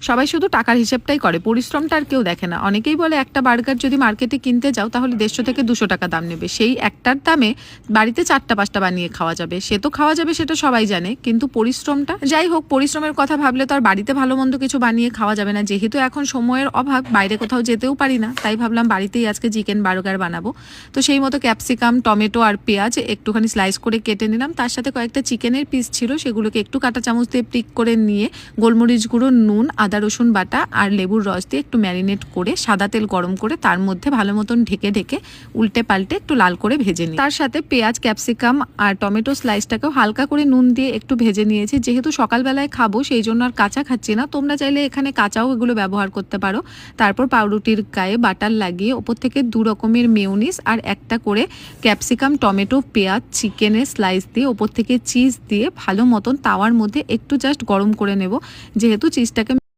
সবাই শুধু টাকার হিসেবটাই করে, পরিশ্রমটা আর কেউ দেখে না। অনেকেই বলে একটা বার্গার যদি মার্কেটে কিনতে যাও তাহলে 150 থেকে 200 টাকা দাম নেবে, সেই একটার দামে বাড়িতে 4টা 5টা বানিয়ে খাওয়া যাবে। সে তো খাওয়া যাবে, সেটা সবাই জানে, কিন্তু পরিশ্রমটা, যাই হোক, পরিশ্রমের কথা ভাবলে তো আর বাড়িতে ভালো মন্দ কিছু বানিয়ে খাওয়া যাবে না। যেহেতু এখন সময়ের অভাব, বাইরে কোথাও যেতেও পারি না, তাই ভাবলাম বাড়িতেই আজকে চিকেন বার্গার বানাবো। তো সেই মতো ক্যাপসিকাম, টমেটো আর পেঁয়াজ একটুখানি স্লাইস করে কেটে নিলাম। তার সাথে কয়েকটা চিকেনের পিস ছিল, সেগুলোকে একটু কাঁটা চামচ দিয়ে পিক করে নিয়ে গোলমরিচ গুঁড়ো, নুন, আদা রসুন বাটা আর লেবুর রস দিয়ে একটু ম্যারিনেট করে সাদা তেল গরম করে তার মধ্যে ভালো মতন ঢেকে ঢেকে উল্টে পাল্টে একটু লাল করে ভেজে নিই। তার সাথে পেঁয়াজ, ক্যাপসিকাম আর টমেটো স্লাইসটাকেও হালকা করে নুন দিয়ে একটু ভেজে নিয়েছি। যেহেতু সকালবেলায় খাবো সেই জন্য আর কাঁচা খাচ্ছি না, তোমরা চাইলে এখানে কাঁচাও এগুলো ব্যবহার করতে পারো। তারপর পাউরুটির গায়ে বাটার লাগিয়ে ওপর থেকে 2 রকমের মেয়োনিজ আর একটা করে ক্যাপসিকাম, টমেটো, পেঁয়াজ, চিকেনের স্লাইস দিয়ে ওপর থেকে চিজ দিয়ে ভালো মতন তাওয়ার মধ্যে একটু জাস্ট গরম করে নেব। যেহেতু চিজটাকে